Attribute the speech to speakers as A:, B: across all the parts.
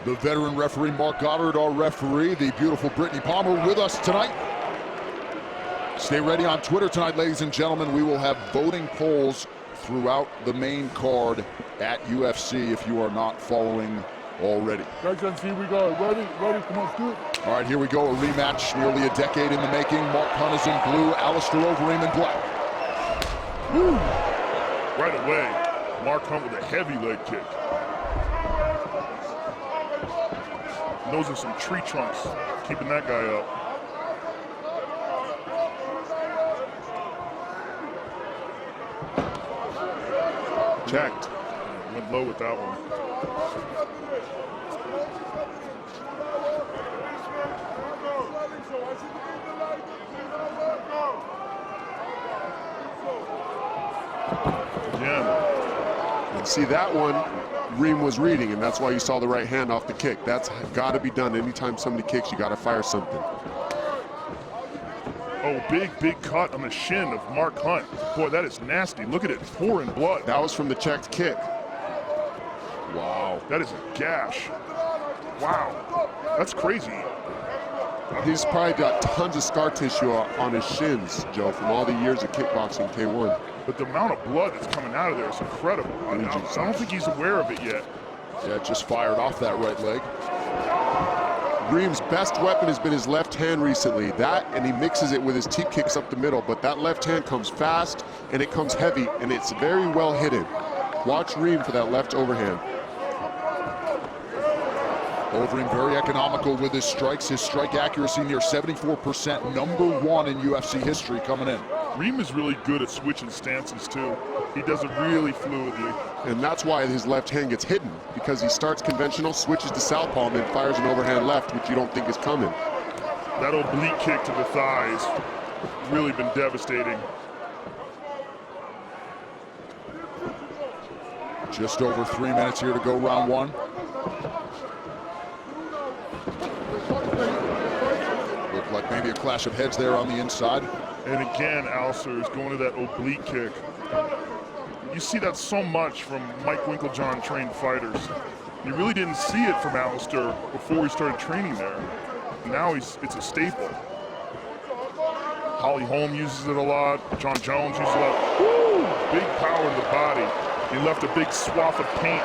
A: The veteran referee Mark Goddard, our referee, the beautiful Brittany Palmer with us tonight. Stay ready on Twitter tonight, ladies and gentlemen. We will have voting polls throughout the main card at UFC if you are not following already.
B: Guys, here we go. Ready, come on, do it.
A: All right, here we go. A rematch nearly a decade in the making. Mark Hunt is in blue, Alistair Overeem in black.
B: Woo. Right away, Mark Hunt with a heavy leg kick. Those are some tree trunks, keeping that guy up. Checked. Went low with that one. Again.
C: And see, that one Reem was reading, and that's why you saw the right hand off the kick. That's got to be done. Anytime somebody kicks, you got to fire something.
B: Oh, big cut on the shin of Mark Hunt. Boy, that is nasty. Look at it pouring blood.
C: That was from the checked kick.
B: Wow, that is a gash. Wow, that's crazy.
C: He's probably got tons of scar tissue on his shins, Joe, from all the years of kickboxing K1.
B: But the amount of blood that's coming out of there is incredible. I don't think he's aware of it yet.
A: Yeah, just fired off that right leg.
C: Reem's best weapon has been his left hand recently. That, and he mixes it with his teep kicks up the middle, but that left hand comes fast, and it comes heavy, and it's very well hidden. Watch Reem for that left overhand.
A: Overeem very economical with his strikes. His strike accuracy near 74%, #1 in UFC history coming in.
B: Reem is really good at switching stances too. He does it really fluidly.
C: And that's why his left hand gets hidden, because he starts conventional, switches to southpaw, and then fires an overhand left, which you don't think is coming.
B: That oblique kick to the thighs really been devastating.
A: Just over 3 minutes here to go, round one. Looked like maybe a clash of heads there on the inside.
B: And again, Alistair is going to that oblique kick. You see that so much from Mike Winkeljohn trained fighters. You really didn't see it from Alistair before he started training there. Now it's a staple. Holly Holm uses it a lot. John Jones uses it a lot. Woo! Big power to the body. He left a big swath of paint.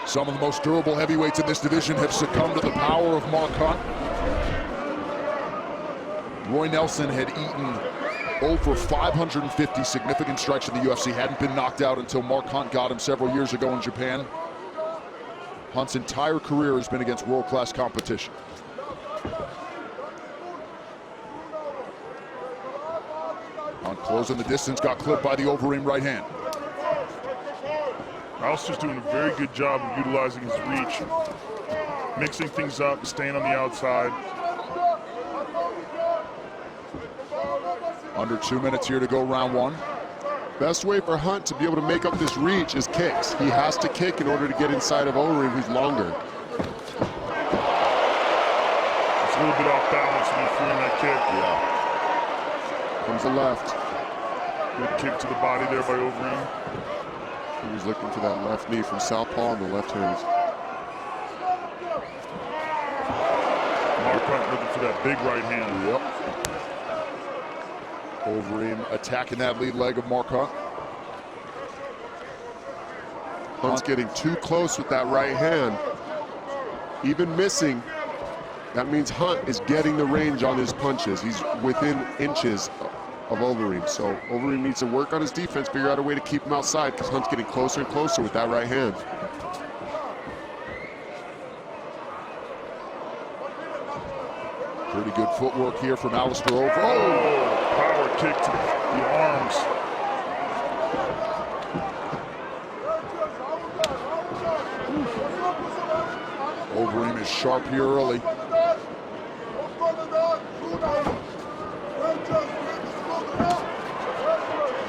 A: Some of the most durable heavyweights in this division have succumbed to the power of Mark Hunt. Roy Nelson had eaten over 550 significant strikes in the UFC, hadn't been knocked out until Mark Hunt got him several years ago in Japan. Hunt's entire career has been against world-class competition. Hunt closing the distance, got clipped by the Overeem right hand.
B: Alistair's doing a very good job of utilizing his reach, mixing things up, staying on the outside.
A: Under 2 minutes here to go, round one.
C: Best way for Hunt to be able to make up this reach is kicks. He has to kick in order to get inside of Overeem, who's longer.
B: It's a little bit off balance when he's throwing that kick.
C: Yeah. Comes the left.
B: Good kick to the body there by Overeem.
C: He was looking for that left knee from southpaw and the left hand.
B: Mark Hunt looking for that big right hand.
A: Yep. Overeem attacking that lead leg of Mark Hunt.
C: Hunt's getting too close with that right hand. Even missing, that means Hunt is getting the range on his punches. He's within inches of Overeem. So Overeem needs to work on his defense, figure out a way to keep him outside, because Hunt's getting closer and closer with that right hand.
A: Pretty good footwork here from Alistair Overeem.
B: Oh! Power kick to the arms.
A: Overeem is sharp here early.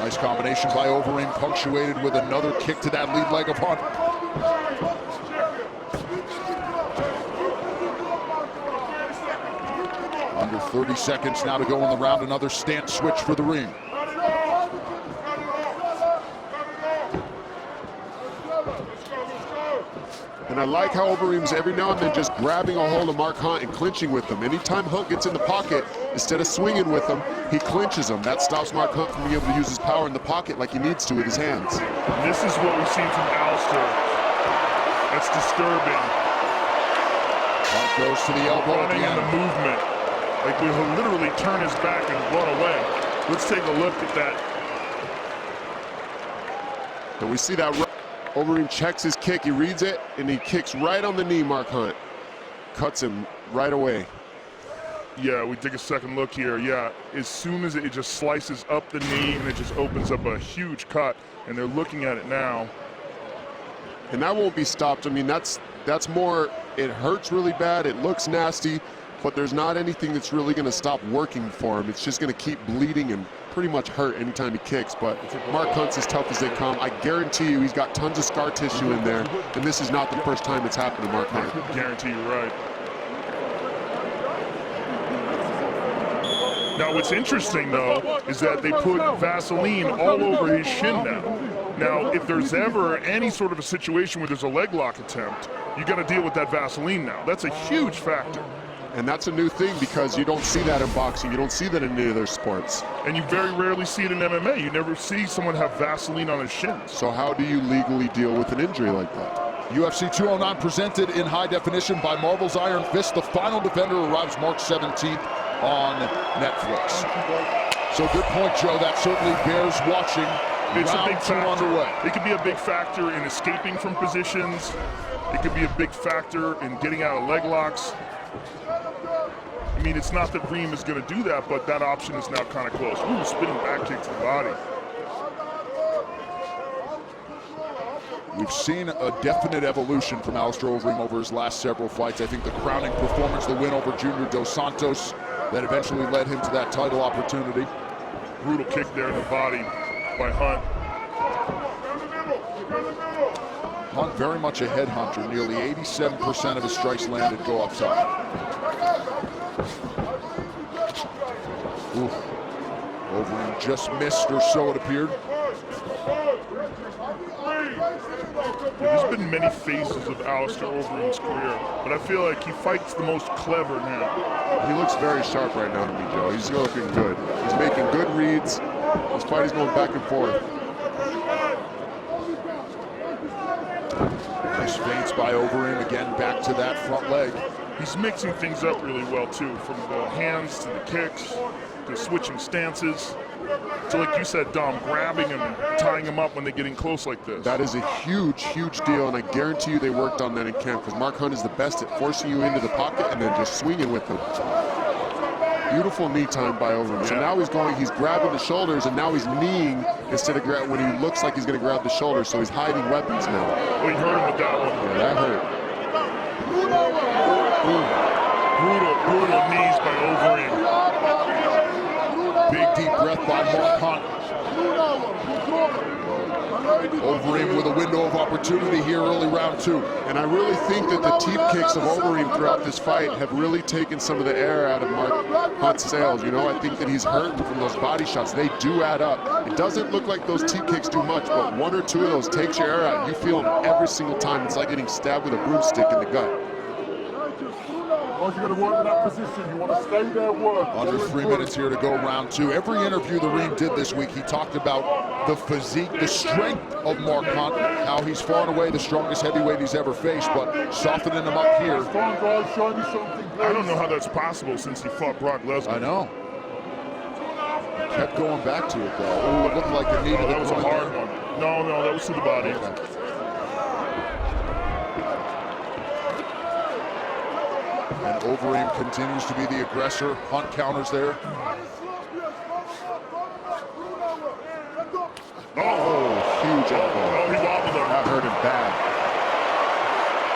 A: Nice combination by Overeem, punctuated with another kick to that lead leg of Hunt. Under 30 seconds now to go in the round. Another stance switch for the Reem.
C: And I like how Overeem's every now and then just grabbing a hold of Mark Hunt and clinching with him. Anytime Hunt gets in the pocket, instead of swinging with him, he clinches him. That stops Mark Hunt from being able to use his power in the pocket like he needs to with his hands.
B: And this is what we've seen from Alistair. That's disturbing.
A: Hunt goes to the elbow.
B: Running in the movement. Like he'll literally turn his back and run away. Let's take a look at that.
C: And we see that Overeem checks his kick, he reads it, and he kicks right on the knee, Mark Hunt. Cuts him right away.
B: Yeah, we take a second look here. Yeah, as soon as it just slices up the knee and it just opens up a huge cut, and they're looking at it now.
C: And that won't be stopped. I mean, that's more, it hurts really bad, it looks nasty, but there's not anything that's really going to stop working for him. It's just going to keep bleeding and pretty much hurt anytime he kicks. But Mark Hunt's as tough as they come. I guarantee you he's got tons of scar tissue in there, and this is not the first time it's happened to Mark Hunt.
B: I guarantee you're right. Now what's interesting though is that they put Vaseline all over his shin now. Now if there's ever any sort of a situation where there's a leg lock attempt, you got to deal with that Vaseline now. That's a huge factor.
C: And that's a new thing because you don't see that in boxing. You don't see that in any other sports.
B: And you very rarely see it in MMA. You never see someone have Vaseline on his shins.
C: So how do you legally deal with an injury like that?
A: UFC 209 presented in high definition by Marvel's Iron Fist. The Final Defender arrives March 17th on Netflix. So good point, Joe. That certainly bears watching.
B: It's a big
A: Round 2
B: factor.
A: underway.
B: It could be a big factor in escaping from positions. It could be a big factor in getting out of leg locks. I mean, it's not that Reem is going to do that, but that option is now kind of close. Ooh, spinning back kick to the body.
A: We've seen a definite evolution from Alistair Overeem over his last several fights. I think the crowning performance, the win over Junior Dos Santos, that eventually led him to that title opportunity.
B: Brutal kick there in the body by Hunt.
A: Hunt very much a headhunter. Nearly 87% of his strikes landed go upside. Ooh. Overeem just missed, or so it appeared.
B: There's been many phases of Alistair Overeem's career, but I feel like he fights the most clever now.
C: He looks very sharp right now to me, Joe. He's looking good. He's making good reads. This fight is going back and forth.
A: Nice feints by Overeem, again back to that front leg.
B: He's mixing things up really well too, from the hands to the kicks, to switching stances. So like you said, Dom, grabbing him and tying him up when they're getting close like this.
C: That is a huge, huge deal, and I guarantee you they worked on that in camp because Mark Hunt is the best at forcing you into the pocket and then just swinging with him. Beautiful knee time by Overeem. So now he's grabbing the shoulders, and now he's kneeing instead of when he looks like he's going to grab the shoulders, so he's hiding weapons now.
B: Oh, he hurt him with that one.
C: Yeah, that hurt.
B: Brutal knees by Overeem.
A: Big deep breath by Mark Hunt. Overeem with a window of opportunity here early round 2.
C: And I really think that the teep kicks of Overeem throughout this fight have really taken some of the air out of Mark Hunt's sails. You know, I think that he's hurting from those body shots. They do add up. It doesn't look like those teep kicks do much, but one or two of those takes your air out. You feel them every single time. It's like getting stabbed with a broomstick in the gut.
D: Once you're going to work in that position, you want to stay there, work.
A: Under 3 minutes here to go round 2. Every interview the Reem did this week, he talked about the physique, the strength of Mark Hunt, how he's far and away the strongest heavyweight he's ever faced, but softening him up here.
D: Strong guy, show me something.
B: I don't know how that's possible since he fought Brock Lesnar.
A: I know. He kept going back to it, though. Ooh, it looked like it needed
B: That was a
A: point
B: hard
A: there.
B: one. No, that was to the body.
A: Okay. And Overeem continues to be the aggressor. Hunt counters there.
C: Oh, huge elbow.
B: Oh, he wobbled him.
C: That hurt him bad.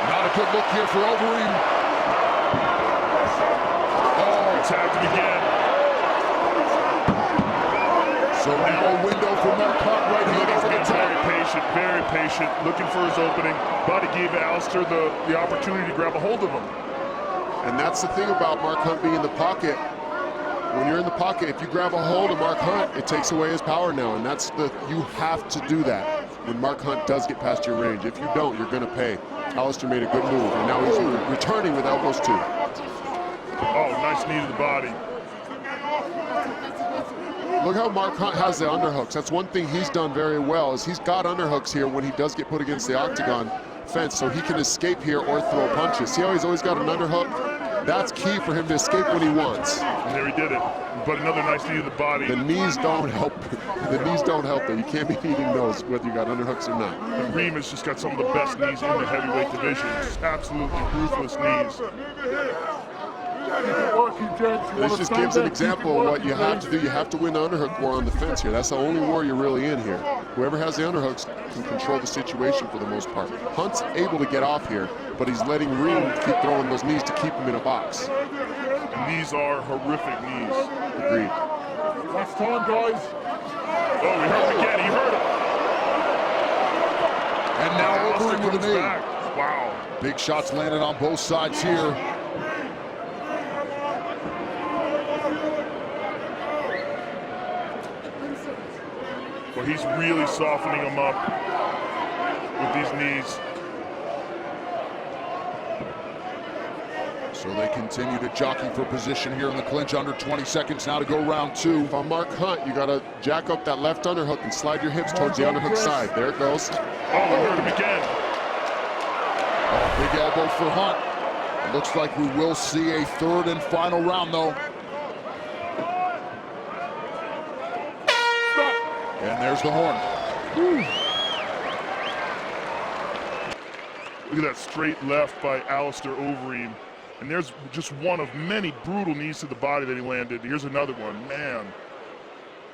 A: Not a good look here for Overeem.
B: Oh, attacked him again.
A: So now a window for Mark Hunt right here.
B: He's been very patient, looking for his opening. But he gave Alistair the opportunity to grab a hold of him.
C: And that's the thing about Mark Hunt being in the pocket. When you're in the pocket, if you grab a hold of Mark Hunt, it takes away his power now, and you have to do that. when Mark Hunt does get past your range. If you don't, you're going to pay. Alistair made a good move, and now he's returning with elbows too.
B: Oh, nice knee to the body.
C: Look how Mark Hunt has the underhooks. That's one thing he's done very well, is he's got underhooks here when he does get put against the octagon fence, so he can escape here or throw punches. See how he's always got an underhook? That's key for him to escape when he wants.
B: And there he did it. But another nice knee to the body.
C: The knees don't help. The knees don't help there. You can't be eating those whether you got underhooks or not.
B: And Reem has just got some of the best knees in the heavyweight division. Just absolutely ruthless knees.
C: This just gives an example of what you have to do. You have to win the underhook war on the fence here. That's the only war you're really in here. Whoever has the underhooks can control the situation for the most part. Hunt's able to get off here, but he's letting Reem keep throwing those knees to keep him in a box.
B: And these are horrific knees.
C: Agreed.
D: Last time, guys.
B: Oh, he hurt him again. He hurt him.
A: And now Overeem with a knee.
B: Back. Wow.
A: Big shots landed on both sides here.
B: Well, he's really softening him up with these knees.
A: So they continue to jockey for position here in the clinch. Under 20 seconds now to go round two.
C: If I'm Mark Hunt, you got to jack up that left underhook and slide your hips towards the underhook side. There it goes.
B: Oh, we hurt him again.
A: Big elbow for Hunt. It looks like we will see a third and final round, though. And there's the horn.
B: Look at that straight left by Alistair Overeem. And there's just one of many brutal knees to the body that he landed. Here's another one, man.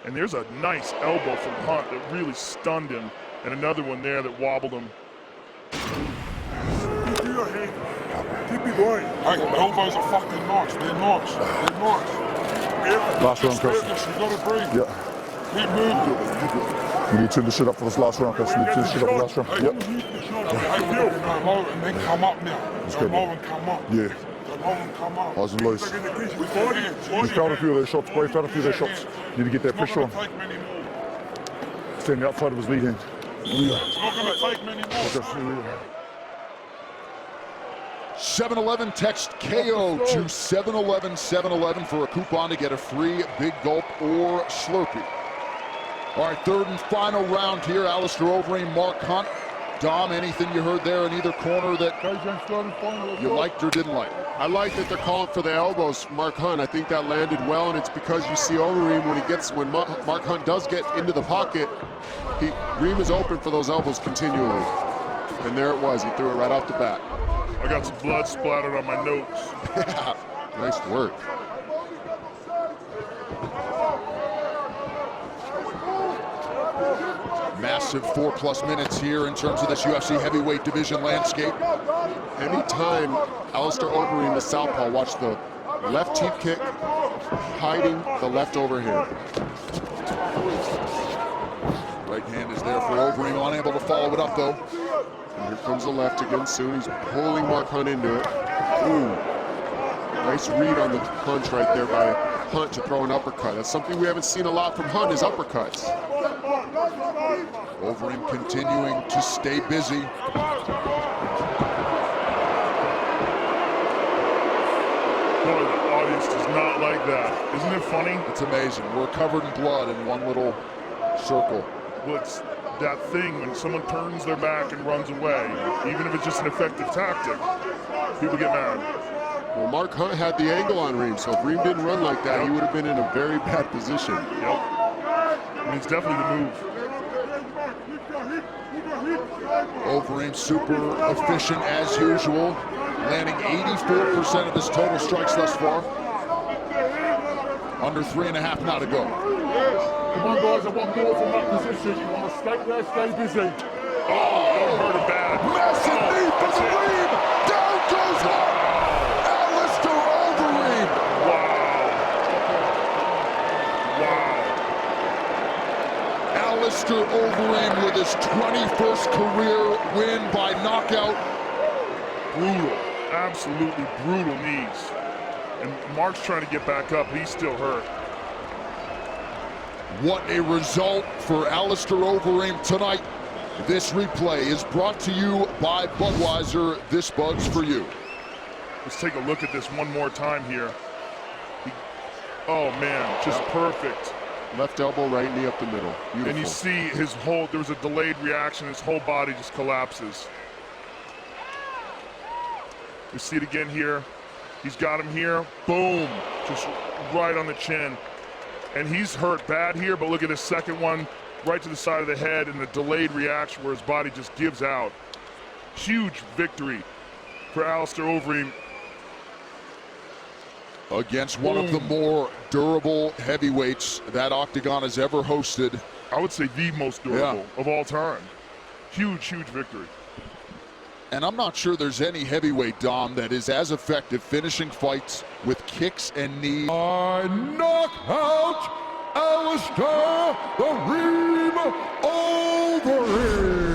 B: And there's a nice elbow from Hunt that really stunned him. And another one there that wobbled him.
D: Keep your head. Keep it going. Hey, elbows are fucking nice. They're nice. They're nice.
E: Last round, Chris.
D: You gotta breathe.
E: Yeah.
D: Keep moving.
E: You need to turn the shit up for this last round, Chris. You need to turn the shit up for the last round.
D: Hey,
E: Yep.
D: hey, Bill. Go low and then come up now. Go low and come up.
E: Yeah.
D: Go low and come up.
E: Highs and lows. You found a few of those shots, boy. Found a few of those shots. You need to get that pressure on. Standing outside of his lead hand.
D: It's not gonna take many more.
A: 7-Eleven text KO to 711-711 for a coupon to get a free Big Gulp or Slurpee. All right, third and final round here. Alistair Overeem, Mark Hunt. Dom, anything you heard there in either corner that you liked or didn't like?
C: I like that they're calling for the elbows, Mark Hunt. I think that landed well, and it's because you see Overeem when Mark Hunt does get into the pocket, Reem is open for those elbows continually. And there it was. He threw it right off the bat.
B: I got some blood splattered on my notes.
C: Yeah, nice work.
A: Massive 4+ minutes here in terms of this UFC heavyweight division landscape.
C: Anytime Alistair Overeem, the southpaw, watch the left teep kick, hiding the left overhand.
A: Right hand is there for Overeem, unable to follow it up though.
C: And here comes the left again soon. He's pulling Mark Hunt into it. Ooh. Nice read on the punch right there by Hunt to throw an uppercut. That's something we haven't seen a lot from Hunt, is uppercuts.
A: Overeem continuing to stay busy.
B: Boy, the audience does not like that. Isn't it funny?
A: It's amazing. We're covered in blood in one little circle.
B: Well, it's that thing when someone turns their back and runs away, even if it's just an effective tactic, people get mad.
C: Well, Mark Hunt had the angle on Reem, so if Reem didn't run like that, he would have been in a very bad position.
B: Yep. And it's definitely the move.
A: Overeem super efficient as usual, landing 84% of his total strikes thus far. Under 3.5 now to go.
D: Come on, guys, I want more from that position. You want to stay there, stay busy.
B: Oh, don't hurt him bad.
A: Massive knee for the lead. Down goes Alistair Overeem.
B: Wow.
A: Alistair Overeem with his 21st career win by knockout.
B: Brutal, absolutely brutal knees. And Mark's trying to get back up, he's still hurt.
A: What a result for Alistair Overeem tonight. This replay is brought to you by Budweiser. This Bud's for you.
B: Let's take a look at this one more time here. Oh man, just perfect.
C: Left elbow, right knee up the middle. Beautiful.
B: And you see his whole, there was a delayed reaction, his whole body just collapses. We see it again here. He's got him here, boom, just right on the chin. And he's hurt bad here, but look at his second one, right to the side of the head, and the delayed reaction where his body just gives out. Huge victory for Alistair Overeem.
A: Against one of the more durable heavyweights that Octagon has ever hosted.
B: I would say the most durable of all time. Huge, huge victory.
A: And I'm not sure there's any heavyweight, Dom, that is as effective finishing fights with kicks and knees.
E: I knock out Alistair the Reem Overeem.